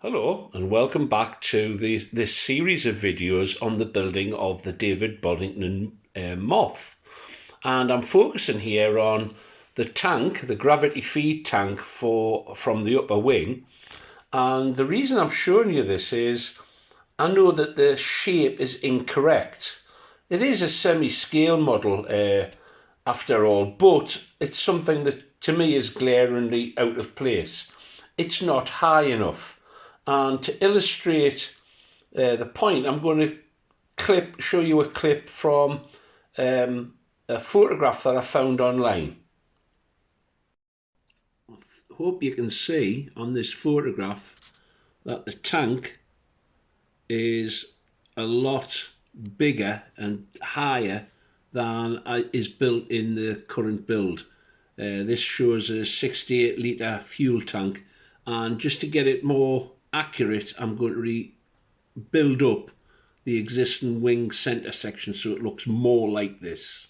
Hello and welcome back to this series of videos on the building of the David Boddington Moth. And I'm focusing here on the tank, the gravity feed tank from the upper wing. And the reason I'm showing you this is I know that the shape is incorrect. It is a semi-scale model after all, but it's something that to me is glaringly out of place. It's not high enough. And to illustrate the point, I'm going to show you a clip from a photograph that I found online. I hope you can see on this photograph that the tank is a lot bigger and higher than is built in the current build. This shows a 68 litre fuel tank, and just to get it more accurate, I'm going to build up the existing wing centre section so it looks more like this.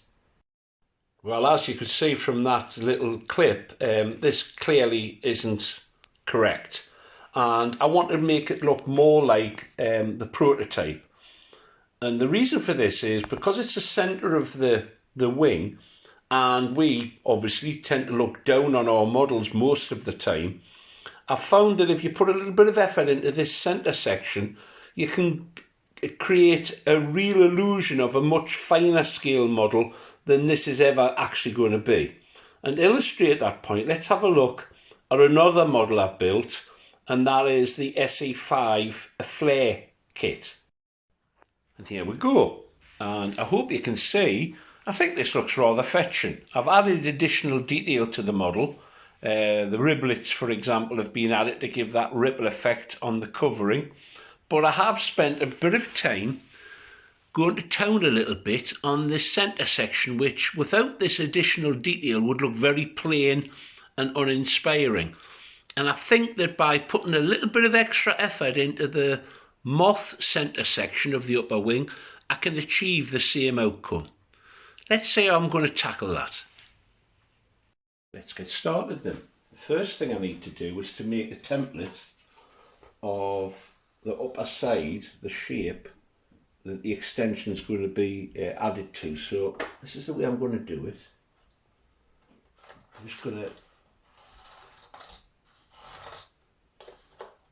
Well, as you could see from that little clip, this clearly isn't correct, and I want to make it look more like the prototype. And the reason for this is because it's the centre of the wing, and we obviously tend to look down on our models most of the time. I've found that if you put a little bit of effort into this centre section, you can create a real illusion of a much finer scale model than this is ever actually going to be. And to illustrate that point, let's have a look at another model I built, and that is the SE5 flare kit. And here we go. And I hope you can see, I think this looks rather fetching. I've added additional detail to the model. The riblets, for example, have been added to give that ripple effect on the covering. But I have spent a bit of time going to town a little bit on this centre section, which without this additional detail would look very plain and uninspiring. And I think that by putting a little bit of extra effort into the Moth centre section of the upper wing, I can achieve the same outcome. Let's see how I'm going to tackle that. Let's get started then. The first thing I need to do is to make a template of the upper side, the shape that the extension is going to be added to. So this is the way I'm going to do it. I'm just going to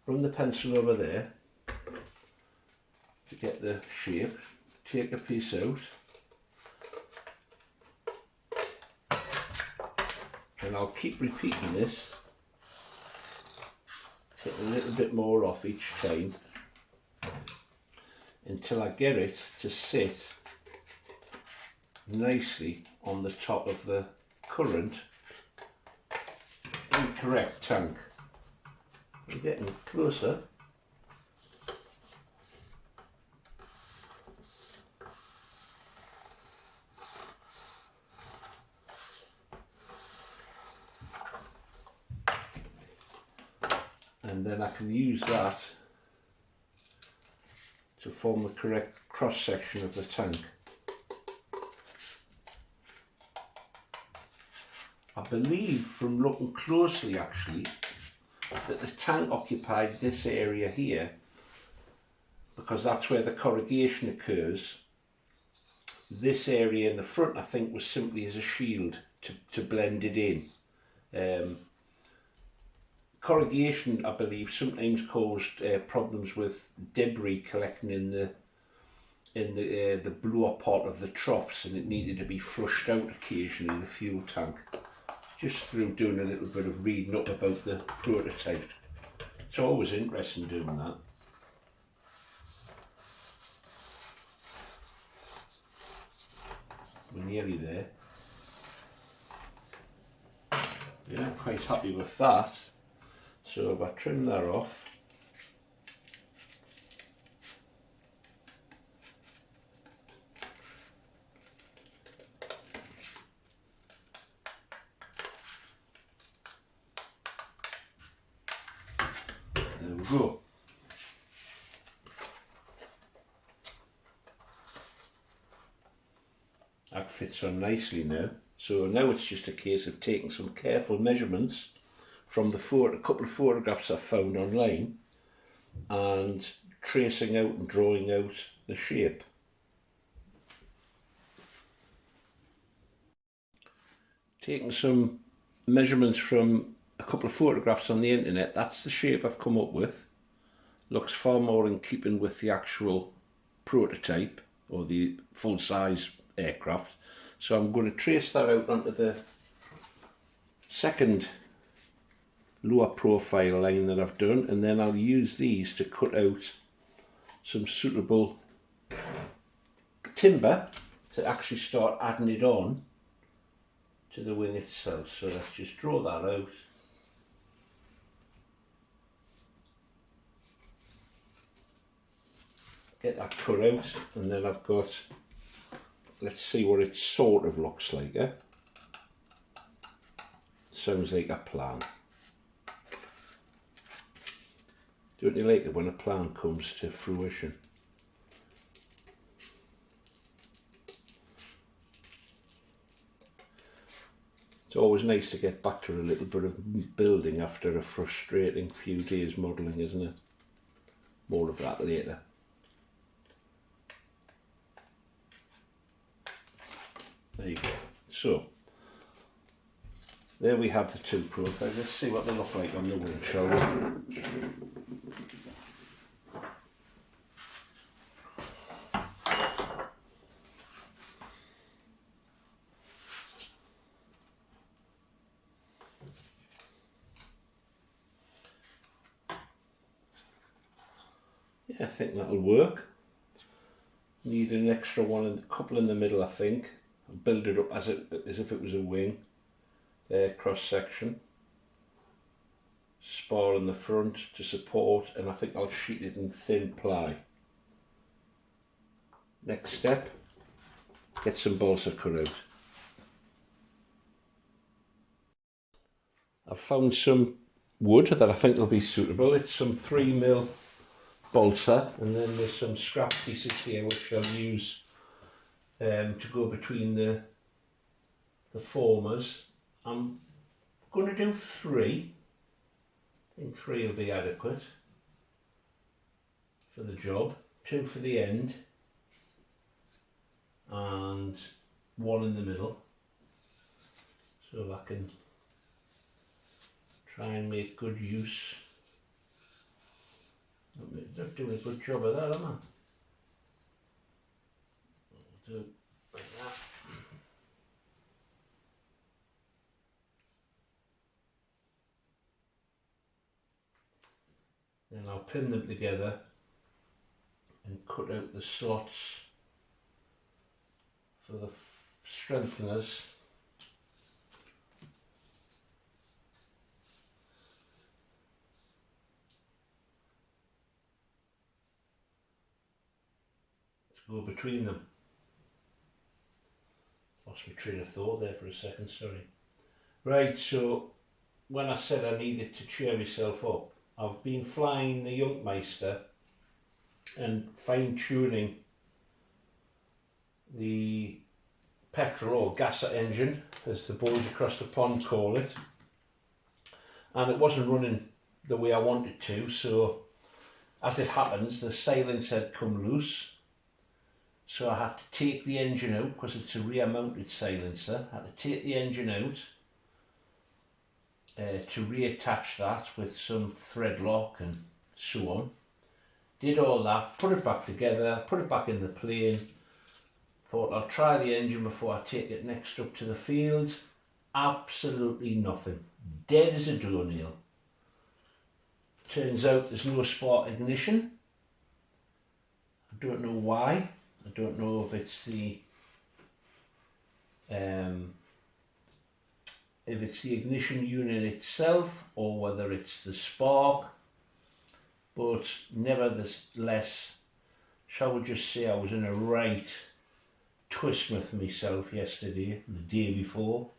run the pencil over there to get the shape, take a piece out. And I'll keep repeating this, take a little bit more off each time until I get it to sit nicely on the top of the current incorrect tank. We're getting closer. And then I can use that to form the correct cross section of the tank. I believe from looking closely actually that the tank occupied this area here because that's where the corrugation occurs. This area in the front I think was simply as a shield to blend it in. Corrugation, I believe, sometimes caused problems with debris collecting in the blower part of the troughs, and it needed to be flushed out occasionally, the fuel tank, just through doing a little bit of reading up about the prototype. It's always interesting doing that. We're nearly there. Yeah, I'm quite happy with that. So if I trim that off, there we go. That fits on nicely now. So now it's just a case of taking some careful measurements from a couple of photographs I found online and tracing out and drawing out the shape. Taking some measurements from a couple of photographs on the internet, that's the shape I've come up with. Looks far more in keeping with the actual prototype or the full-size aircraft. So I'm going to trace that out onto the second lower profile line that I've done, and then I'll use these to cut out some suitable timber to actually start adding it on to the wing itself. So let's just draw that out. Get that cut out, and then I've got, let's see what it sort of looks like. Sounds like a plan. Don't you like it when a plan comes to fruition? It's always nice to get back to a little bit of building after a frustrating few days modelling, isn't it? More of that later. There you go. So, there we have the two profiles. Let's see what they look like on the wing, shall we? Yeah, I think that'll work. Need an extra one, and a couple in the middle, I think. I'll build it up as if it was a wing. There, cross section. Spar in the front to support, and I think I'll sheet it in thin ply. Next step, get some balsa cut out. I've found some wood that I think will be suitable. It's some 3mm balsa, and then there's some scrap pieces here which I'll use to go between the formers. I'm going to do 3. I think 3 will be adequate for the job. 2 for the end and 1 in the middle, so I can try and make good use. I'm doing a good job of that, am I? I'll do it like that. Then I'll pin them together and cut out the slots for the strengtheners. Go between them. Lost my train of thought there for a second, sorry. Right, so when I said I needed to cheer myself up, I've been flying the Junkmeister and fine-tuning the petrol or gas engine, as the boys across the pond call it, and it wasn't running the way I wanted to, so as it happens the silencer had come loose. So I had to take the engine out, because it's a rear mounted silencer. I had to take the engine out to reattach that with some thread lock and so on. Did all that, put it back together, put it back in the plane. Thought I'll try the engine before I take it next up to the field. Absolutely nothing. Dead as a doornail. Turns out there's no spark ignition. I don't know why. I don't know if it's the ignition unit itself or whether it's the spark, but nevertheless, shall we just say I was in a right twist with myself yesterday, the day before,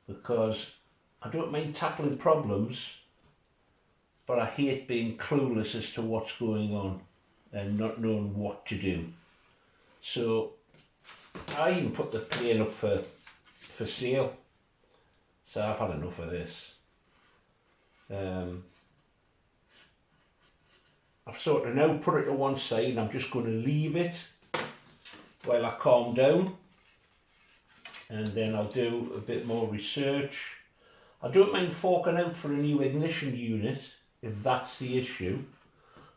because I don't mind tackling problems, but I hate being clueless as to what's going on and not knowing what to do. So I even put the plane up for sale. So I've had enough of this. I've sort of now put it to one side and I'm just going to leave it while I calm down, and then I'll do a bit more research. I don't mind forking out for a new ignition unit if that's the issue.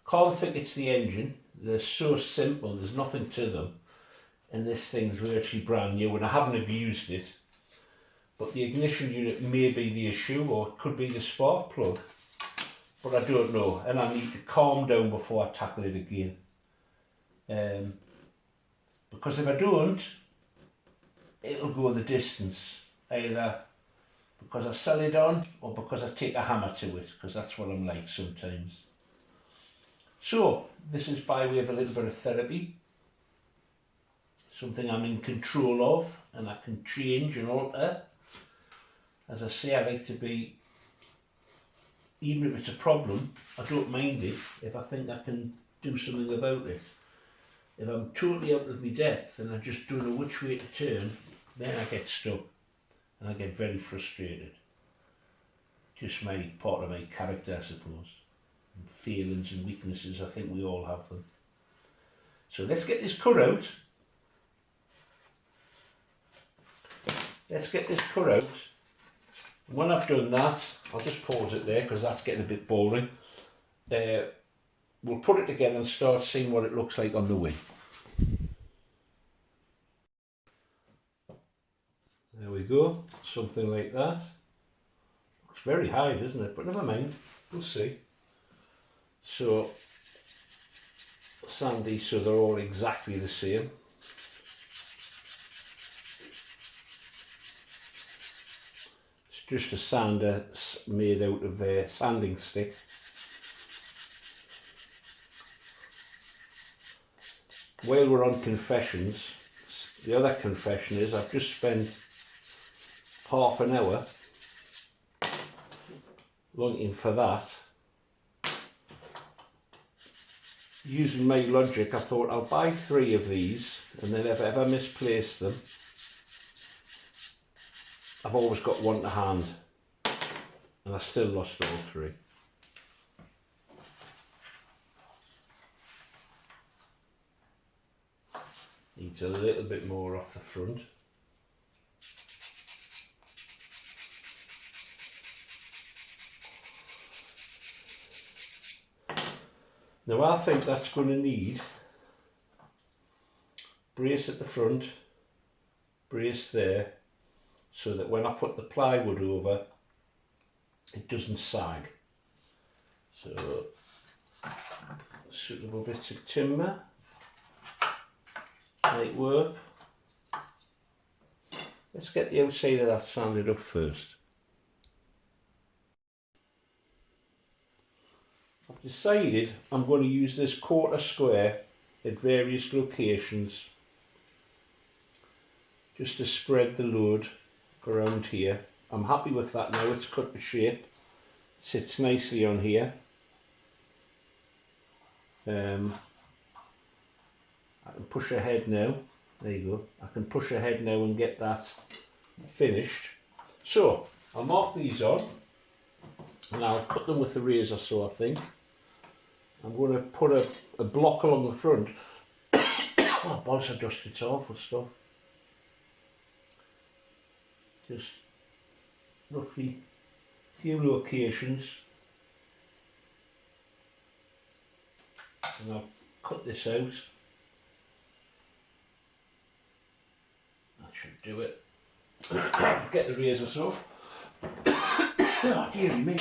Can't think it's the engine. They're so simple, there's nothing to them, and this thing's virtually brand new and I haven't abused it. But the ignition unit may be the issue, or it could be the spark plug, but I don't know, and I need to calm down before I tackle it again. Because if I don't, it'll go the distance, either because I sell it on or because I take a hammer to it, because that's what I'm like sometimes. So this is by way of a little bit of therapy, something I'm in control of and I can change and alter. As I say, I like to be, even if it's a problem, I don't mind it if I think I can do something about it. If I'm totally out of my depth and I just don't know which way to turn, then I get stuck and I get very frustrated. Just part of my character, I suppose. And feelings and weaknesses, I think we all have them. So let's get this cut out. Let's get this cut out. When I've done that, I'll just pause it there because that's getting a bit boring. We'll put it together and start seeing what it looks like on the wing. There we go, something like that. Looks very high, doesn't it? But never mind, we'll see. So, sand these so they're all exactly the same. It's just a sander made out of a sanding stick. While we're on confessions, the other confession is I've just spent half an hour looking for that. Using my logic, I thought I'll buy 3 of these, and then if I ever misplace them, I've always got one to hand, and I still lost all 3. Needs a little bit more off the front. Now I think that's going to need brace at the front, brace there, so that when I put the plywood over, it doesn't sag. So, suitable bits of timber might work. Let's get the outside of that sanded up first. I've decided I'm going to use this 1/4 square at various locations just to spread the load around here. I'm happy with that now, it's cut to shape, sits nicely on here. I can push ahead now, there you go, I can push ahead now and get that finished. So I'll mark these on and I'll cut them with the razor saw, I think. I'm going to put a block along the front. Oh, balls of dust, it's awful stuff. Just roughly a few locations. And I'll cut this out. That should do it. Get the razor saw. Oh, dearie me.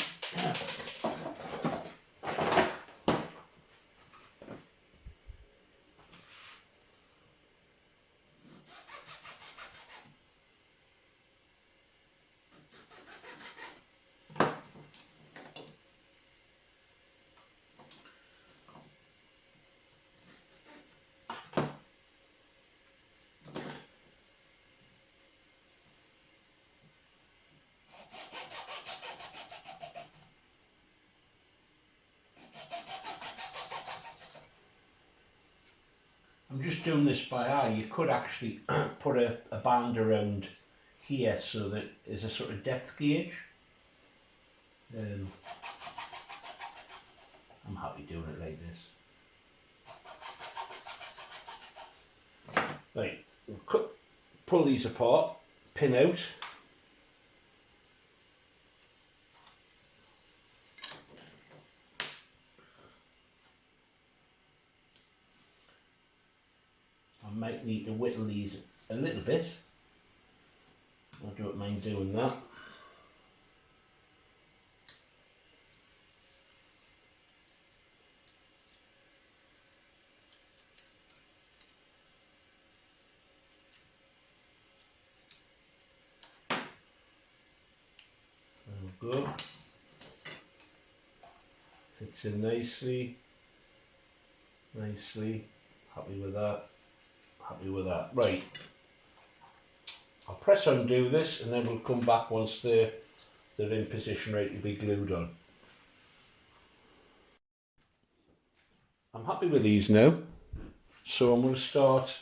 I'm just doing this by eye. You could actually put a band around here so that there's a sort of depth gauge. I'm I'm happy doing it like this. Right, we'll pull these apart, pin out. I might need to whittle these a little bit. I don't mind doing that. There we go. Fits in nicely. Happy with that. Happy with that. Right. I'll press undo this and then we'll come back once they're in position ready to be glued on. I'm happy with these now, so I'm going to start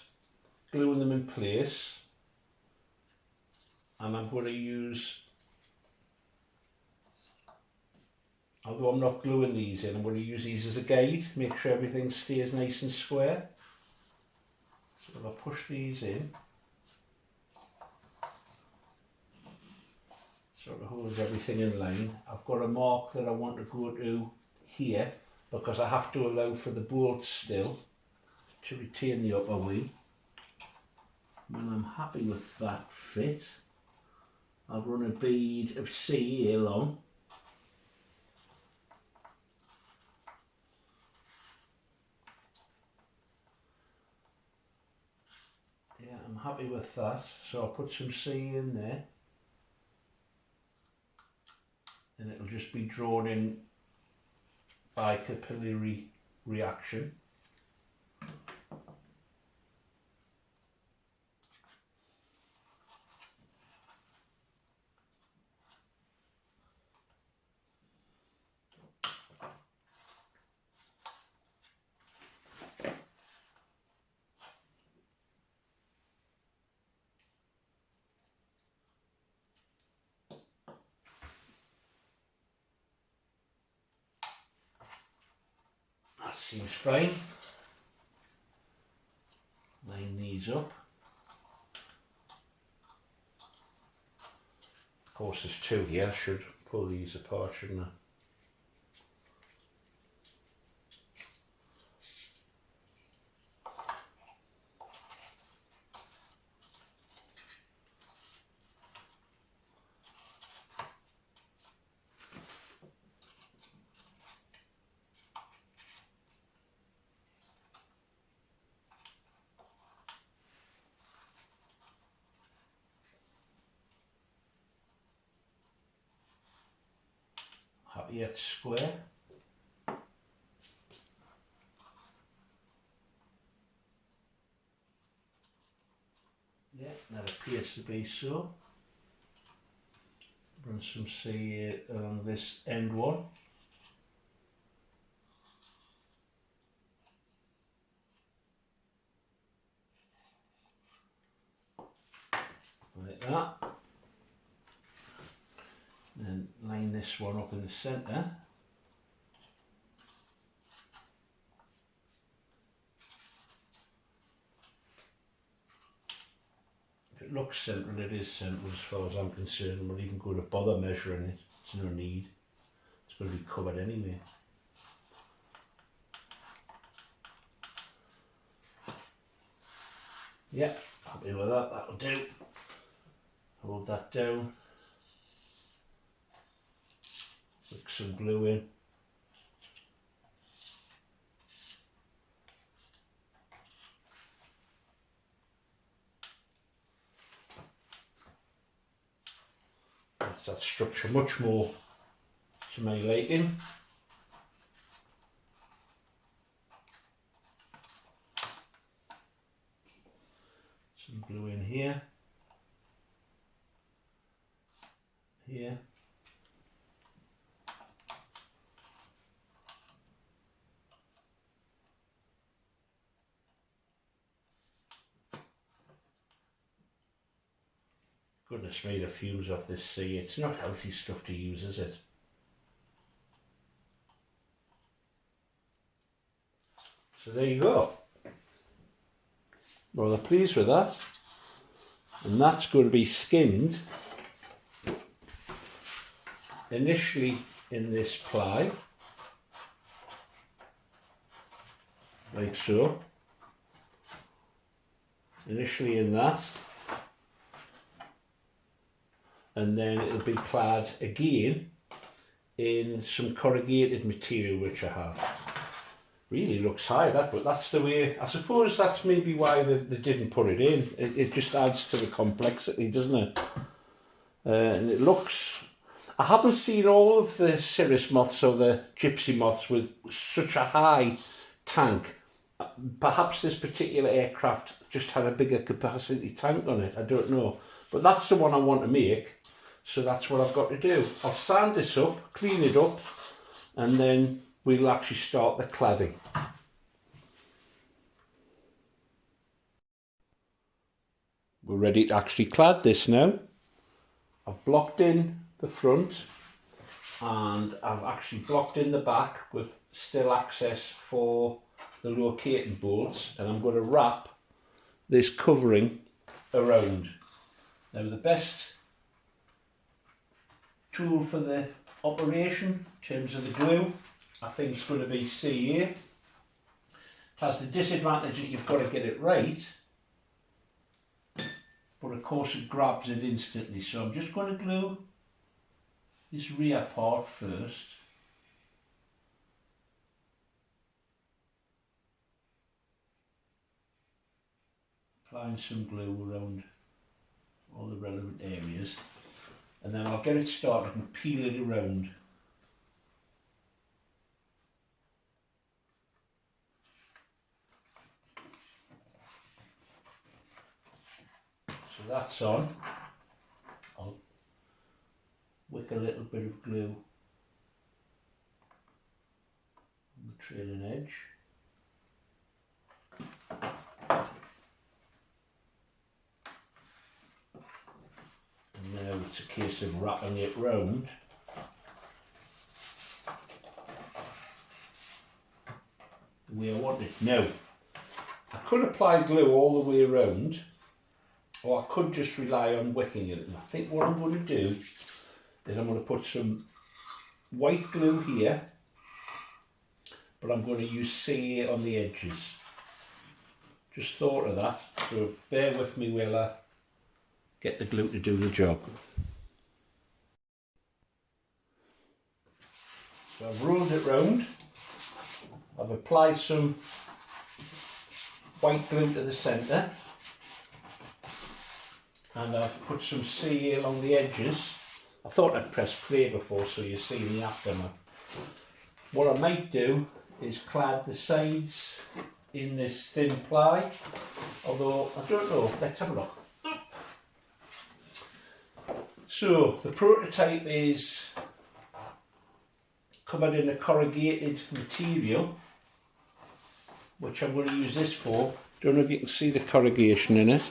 gluing them in place, and I'm going to use, although I'm not gluing these in, I'm going to use these as a guide, make sure everything stays nice and square. So if I push these in, sort of holds everything in line. I've got a mark that I want to go to here because I have to allow for the bolts still to retain the upper wing. When I'm happy with that fit, I'll run a bead of C along. Yeah, I'm happy with that, so I'll put some C in there. And it'll just be drawn in by capillary reaction. That seems fine. Line these up. Of course there's two here, I should pull these apart, shouldn't I? Happy it's square. Yeah, that appears to be so. Run some C along this end one. Like that. Then line this one up in the centre. If it looks central, it is central as far as I'm concerned. I'm not even going to bother measuring it. There's no need. It's going to be covered anyway. Yeah, happy with that. That'll do. Hold that down. Stick some glue in. That's that structure much more to my liking. Some glue in here. Here. Goodness me, the fumes off this sea. It's not healthy stuff to use, is it? So there you go. Rather pleased with that. And that's going to be skimmed initially in this ply, like so. Initially in that. And then it'll be clad again in some corrugated material which I have. Really looks high, that, but that's the way, I suppose that's maybe why they didn't put it in. It just adds to the complexity, doesn't it? And it looks, I haven't seen all of the Cirrus moths or the gypsy moths with such a high tank. Perhaps this particular aircraft just had a bigger capacity tank on it, I don't know. But that's the one I want to make, so that's what I've got to do. I'll sand this up, clean it up, and then we'll actually start the cladding. We're ready to actually clad this now. I've blocked in the front and I've actually blocked in the back with still access for the locating bolts, and I'm going to wrap this covering around. Now the best tool for the operation in terms of the glue, I think it's going to be CA. It has the disadvantage that you've got to get it right, but of course it grabs it instantly. So I'm just going to glue this rear part first. Applying some glue around all the relevant areas, and then I'll get it started and peel it around. So that's on. I'll wick a little bit of glue on the trailing edge. And now it's a case of wrapping it round. The way I want it. Now, I could apply glue all the way around, or I could just rely on wicking it. And I think what I'm going to do is I'm going to put some white glue here, but I'm going to use CA on the edges. Just thought of that, so bear with me while I get the glue to do the job. So I've rolled it round, I've applied some white glue to the centre, and I've put some CA along the edges. I thought I'd press play before so you see the aftermath. What I might do is clad the sides in this thin ply, although I don't know, let's have a look. So the prototype is covered in a corrugated material, which I'm going to use this for. Don't know if you can see the corrugation in it.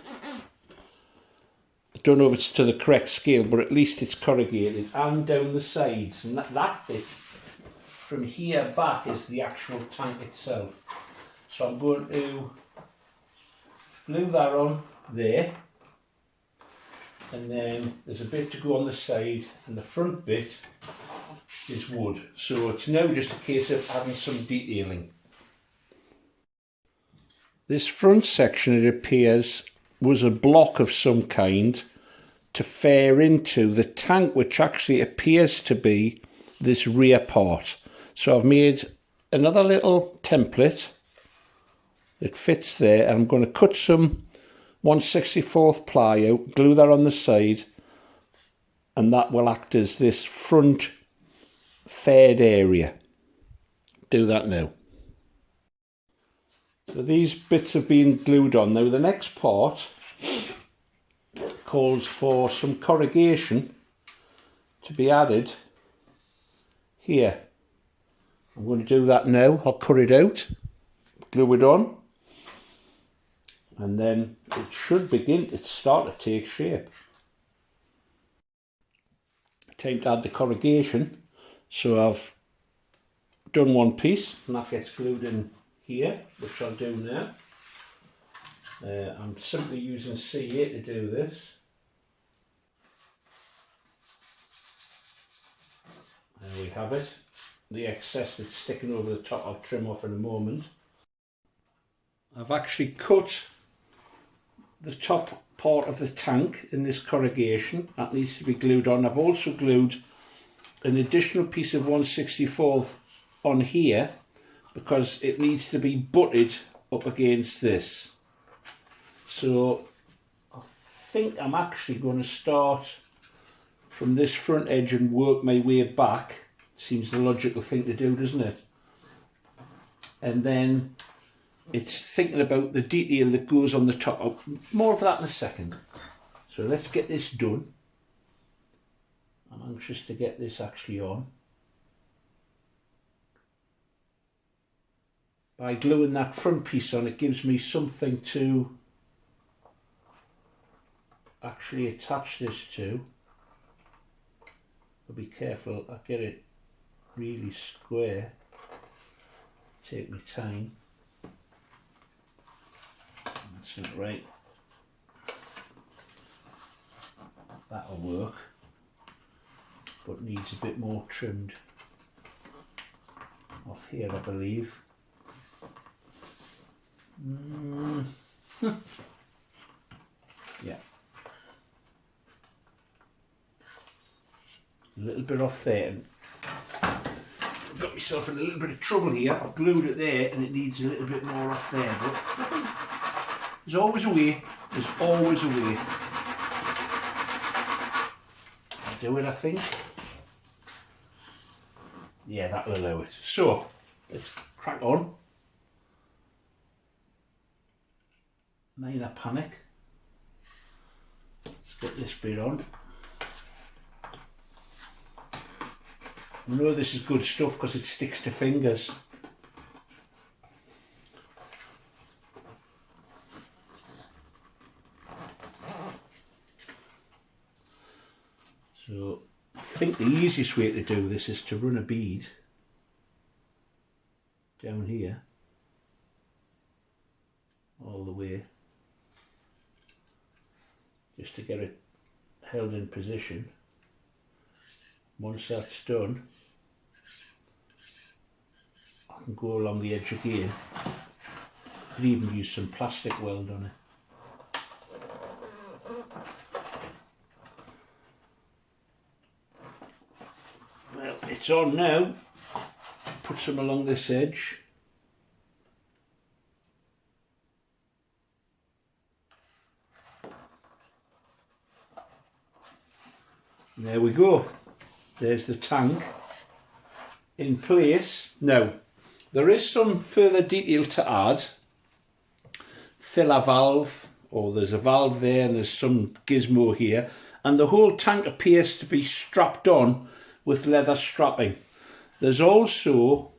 I don't know if it's to the correct scale, but at least it's corrugated, and down the sides. And that bit from here back is the actual tank itself. So I'm going to glue that on there. And then there's a bit to go on the side, and the front bit is wood. So it's now just a case of adding some detailing. This front section, it appears, was a block of some kind to fare into the tank, which actually appears to be this rear part. So I've made another little template that fits there, and I'm going to cut some 1/64 ply out, glue that on the side, and that will act as this front fared area. Do that now. So these bits have been glued on. Now the next part calls for some corrugation to be added here. I'm going to do that now. I'll cut it out, glue it on, and then it should begin to start to take shape. Time to add the corrugation. So I've done one piece, and that gets glued in here, which I'll do now. I'm simply using CA to do this. There we have it. The excess that's sticking over the top I'll trim off in a moment. I've actually cut the top part of the tank in this corrugation. That needs to be glued on. I've also glued an additional piece of 1/64 on here because it needs to be butted up against this. So I think I'm actually going to start from this front edge and work my way back. Seems the logical thing to do, doesn't it? And then it's thinking about the detail that goes on the top. More of that in a second. So let's get this done. I'm anxious to get this actually on. By gluing that front piece on, it gives me something to actually attach this to. But be careful, I get it really square. Take my time. That's not right. That'll work, but needs a bit more trimmed off here, I believe. Yeah. A little bit off there. I've got myself in a little bit of trouble here. I've glued it there and it needs a little bit more off there, but there's always a way. There's always a way. I'll do it, I think. Yeah, that'll allow it. So, let's crack on. Minor panic. Let's get this bit on. I know this is good stuff because it sticks to fingers. So I think the easiest way to do this is to run a bead down here all the way, just to get it held in position. Once that's done, I can go along the edge again. I could even use some plastic weld on it. Well, it's on now. Put some along this edge. And there we go. There's the tank in place. Now, there is some further detail to add. Filler valve, or there's a valve there and there's some gizmo here. And the whole tank appears to be strapped on with leather strapping. There's also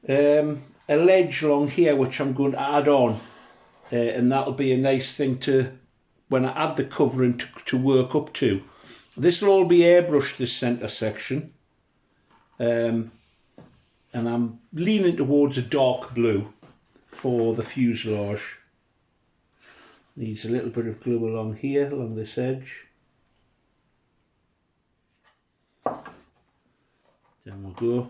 a ledge along here which I'm going to add on. And that'll be a nice thing to, when I add the covering, to work up to. This will all be airbrushed, this centre section, and I'm leaning towards a dark blue for the fuselage. Needs a little bit of glue along here, along this edge. Down we go.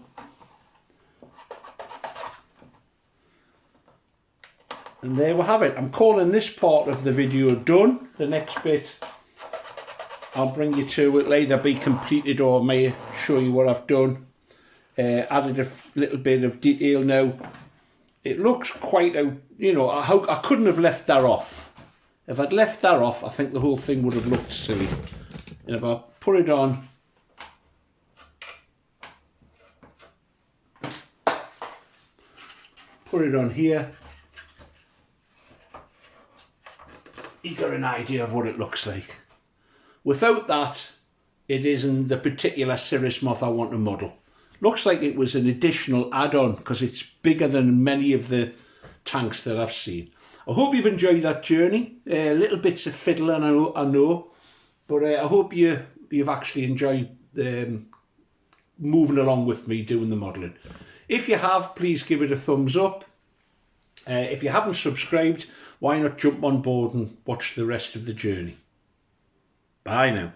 And there we have it. I'm calling this part of the video done. The next bit I'll bring you to, it'll either be completed or I may show you what I've done. Added a little bit of detail now. It looks quite out, you know, I couldn't have left that off. If I'd left that off, I think the whole thing would have looked silly. And if I put it on, here, you got an idea of what it looks like. Without that, it isn't the particular Cirrus Moth I want to model. Looks like it was an additional add-on because it's bigger than many of the tanks that I've seen. I hope you've enjoyed that journey. Little bits of fiddling, I know, but I hope you've actually enjoyed moving along with me doing the modelling. If you have, please give it a thumbs up. If you haven't subscribed, why not jump on board and watch the rest of the journey? Bye now.